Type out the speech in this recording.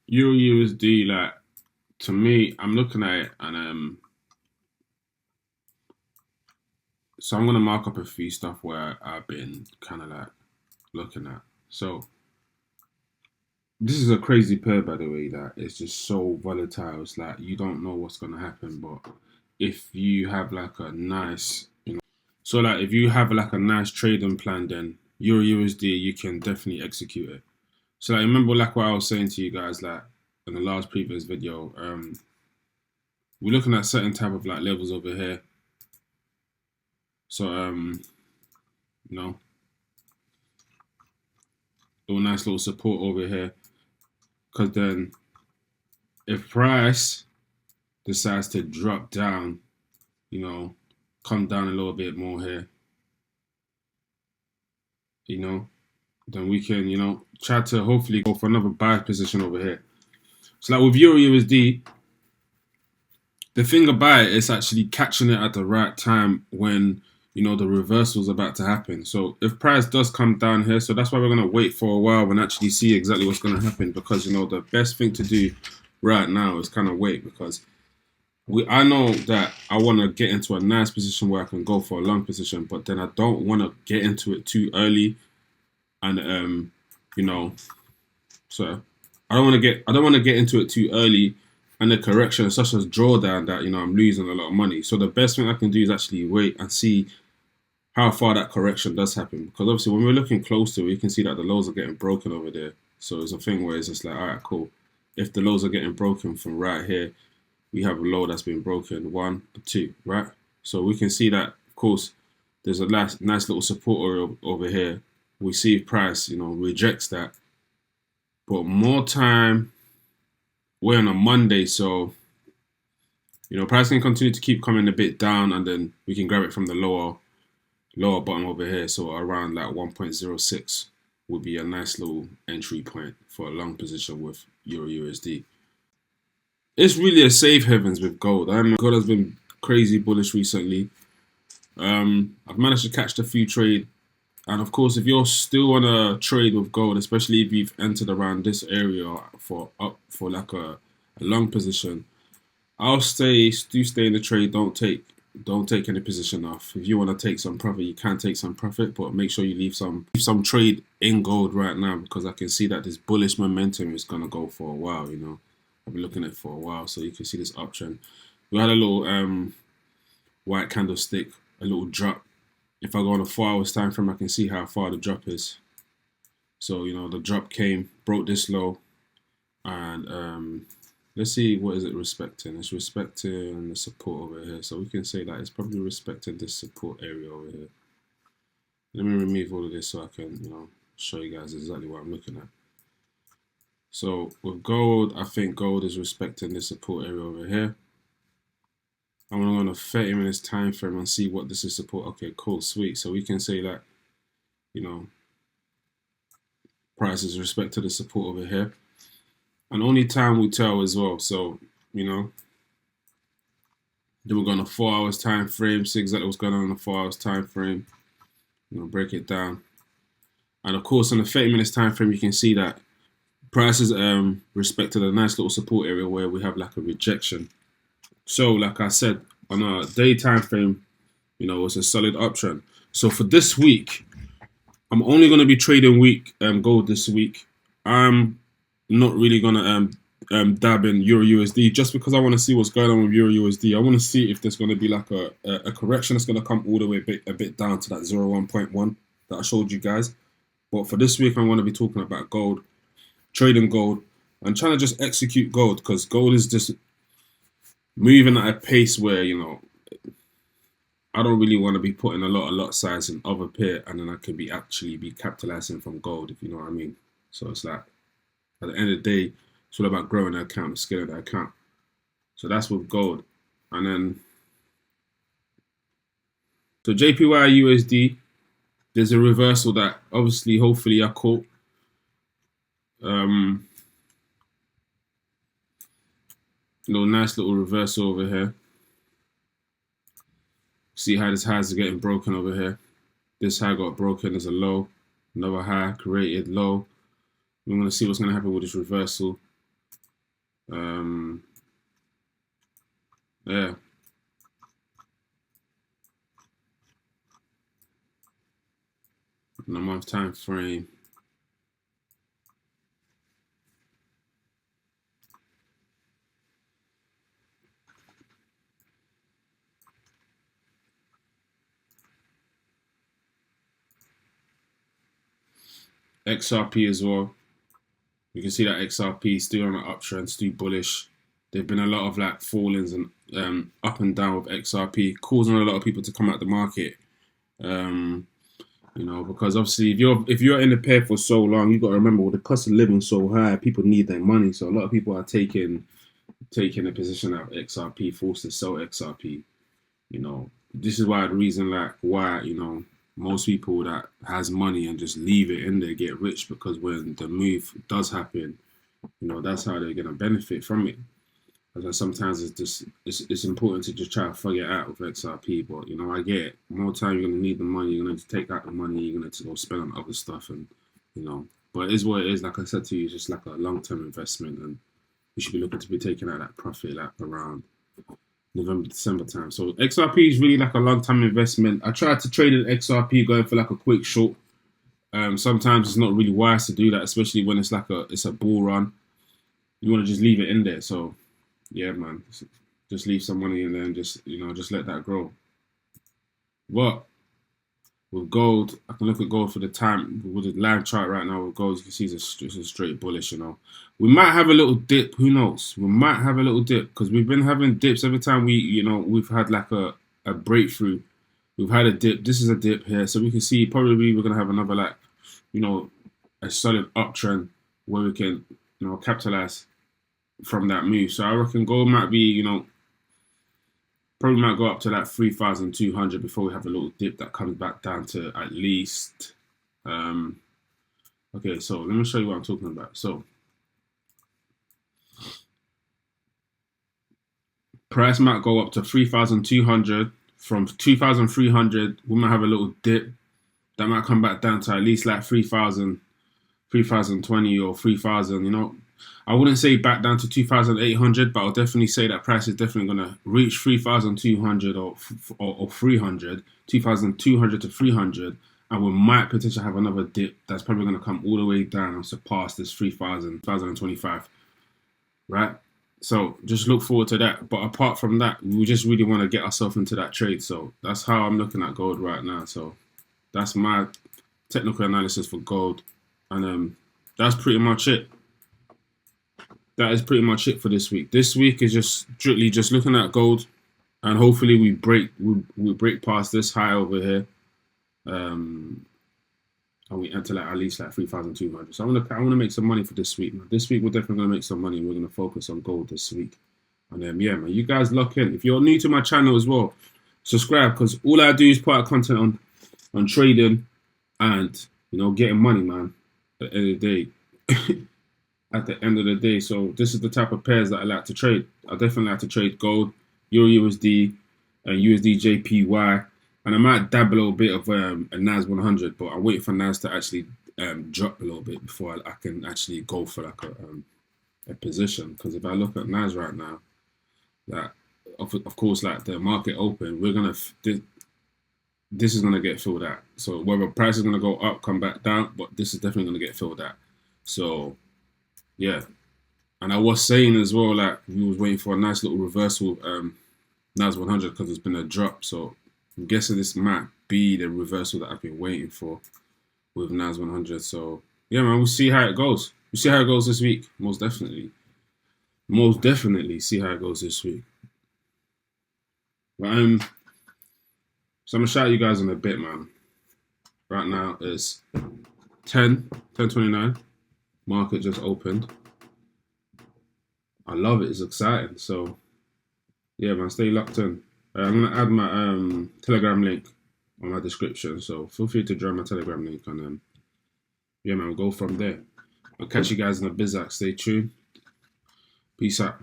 Euro USD, like, to me, I'm looking at it, and so I'm gonna mark up a few stuff where I've been kind of like looking at. So this is a crazy pair, by the way. That it's just so volatile. It's like you don't know what's gonna happen, but if you have like a nice, so like if you have like a nice trading plan, then Euro USD you can definitely execute it. So like remember like what I was saying to you guys like in the last previous video, we're looking at certain type of like levels over here. So you know, a nice little support over here. Because then if price decides to drop down, you know, come down a little bit more here, you know, then we can, try to hopefully go for another buy position over here. So like with Euro USD, the thing about it is actually catching it at the right time when, the reversal is about to happen. So if price does come down here, so that's why we're going to wait for a while and actually see exactly what's going to happen, because, the best thing to do right now is kind of wait, because I know that I want to get into a nice position where I can go for a long position, but then I don't want to get into it too early, and so I don't want to get into it too early, and the correction such as drawdown that I'm losing a lot of money. So the best thing I can do is actually wait and see how far that correction does happen, because obviously when we're looking close to it, we can see that the lows are getting broken over there. So it's a thing where it's just like, all right, cool. If the lows are getting broken from right here, we have a low that's been broken, 1, 2, right? So we can see that, of course, there's a nice little support area over here. We see if price, rejects that. But more time, we're on a Monday, so, price can continue to keep coming a bit down, and then we can grab it from the lower bottom over here. So around like 1.06 would be a nice little entry point for a long position with Euro USD. It's really a safe havens with gold. Gold has been crazy bullish recently. I've managed to catch a few trade, and of course, if you're still on a trade with gold, especially if you've entered around this area for like a long position, do stay in the trade. Don't take any position off. If you want to take some profit, you can take some profit, but make sure you leave some trade in gold right now, because I can see that this bullish momentum is gonna go for a while. I've been looking at it for a while, so you can see this uptrend. We had a little white candlestick, a little drop. If I go on a 4 hours time frame, I can see how far the drop is. So the drop came, broke this low, and let's see, what is it respecting? It's respecting the support over here. So we can say that it's probably respecting this support area over here. Let me remove all of this so I can show you guys exactly what I'm looking at. So with gold, I think gold is respecting this support area over here. I'm going to go on a 30 minutes time frame and see what this is support. Okay, cool, sweet. So we can say that, price is respect to the support over here. And only time will tell as well. So, then we're going on a 4 hours time frame, see exactly what's going on in the 4 hours time frame. Break it down. And of course, on the 30 minutes time frame, you can see that price is respected a nice little support area where we have like a rejection. So, like I said, on a day time frame, it's a solid uptrend. So for this week, I'm only going to be trading gold this week. I'm not really going to dab in Euro USD, just because I want to see what's going on with Euro USD. I want to see if there's going to be like a correction that's going to come all the way a bit down to that 0.1 that I showed you guys. But for this week, I'm going to be talking about gold, trading gold, and trying to just execute gold, because gold is just moving at a pace where, I don't really want to be putting a lot size in other pair, and then I can actually be capitalizing from gold, if you know what I mean. So it's like, at the end of the day, it's all about growing the account, scaling the account. So that's with gold. And then, so JPY USD, there's a reversal that obviously, hopefully I caught. Nice little reversal over here. See how this highs are getting broken over here. This high got broken as a low. Another high created low. We're going to see what's going to happen with this reversal. Yeah. In a month time frame. XRP as well. You can see that XRP is still on an uptrend, still bullish. There've been a lot of like fallings and up and down with XRP, causing a lot of people to come out the market. You know, because obviously if you're in the pair for so long, you've got to remember with the cost of living so high, people need their money. So a lot of people are taking a position out of XRP, forced to sell XRP. You know, this is why the reason like why, you know, most people that has money and just leave it in there get rich, because when the move does happen, you know, that's how they're gonna benefit from it. Because sometimes it's just it's important to just try to figure it out with XRP. But you know, I get it. More time you're gonna need the money, you're gonna need to take out the money, you're gonna have to go spend on other stuff, and you know. But it is what it is. Like I said to you, it's just like a long-term investment, and you should be looking to be taking out that profit like around November, December time. So XRP is really like a long-term investment. I tried to trade in XRP going for like a quick short. Sometimes it's not really wise to do that, especially when it's like it's a bull run. You want to just leave it in there. So yeah, man, just leave some money in there and just, you know, just let that grow. But with gold, I can look at gold for the time with the live chart right now. With gold, you can see it's a straight bullish. You know, we might have a little dip. Who knows? We might have a little dip because we've been having dips every time we've had like a breakthrough. We've had a dip. This is a dip here, so we can see probably we're gonna have another like, you know, a solid uptrend where we can, you know, capitalize from that move. So I reckon gold might be, you know, probably might go up to like 3,200 before we have a little dip that comes back down to at least. Okay, so let me show you what I'm talking about. So price might go up to 3,200. From 2,300, we might have a little dip that might come back down to at least like 3,000, 3,020 or 3,000. You know, I wouldn't say back down to 2,800, but I'll definitely say that price is definitely going to reach 3,200 or 300, 2,200 to 300, and we might potentially have another dip that's probably going to come all the way down and surpass this 3,000, 1,025, right? So just look forward to that. But apart from that, we just really want to get ourselves into that trade. So that's how I'm looking at gold right now. So that's my technical analysis for gold, and that's pretty much it. That is pretty much it for this week. This week is just strictly just looking at gold, and hopefully we break past this high over here, and we enter like at least like 3,200. So I want to make some money for this week, man. This week we're definitely gonna make some money. We're gonna focus on gold this week, and yeah, man, you guys lock in. If you're new to my channel as well, subscribe, because all I do is put out content on trading and, you know, getting money, man. At the end of the day. At the end of the day. So this is the type of pairs that I like to trade. I definitely like to trade gold, Euro USD, and USD JPY, and I might dab a little bit of a NAS 100, but I'm waiting for NAS to actually drop a little bit before I can actually go for like a position. Because if I look at NAS right now, that of course, like the market open, we're gonna this is gonna get filled out. So whether price is gonna go up, come back down, but this is definitely gonna get filled out. So yeah, and I was saying as well, like we was waiting for a nice little reversal NAS 100 because it's been a drop. So I'm guessing this might be the reversal that I've been waiting for with NAS 100. So yeah, man, we'll see how it goes. We'll see how it goes this week. Most definitely see how it goes this week. But so I'm gonna shout you guys in a bit, man. Right now it's 10:29. Market just opened. I love it. It's exciting. So yeah, man, stay locked in. I'm gonna add my Telegram link on my description. So feel free to join my Telegram link, and yeah, man, we'll go from there. I'll catch you guys in the Bizac. Stay tuned. Peace out.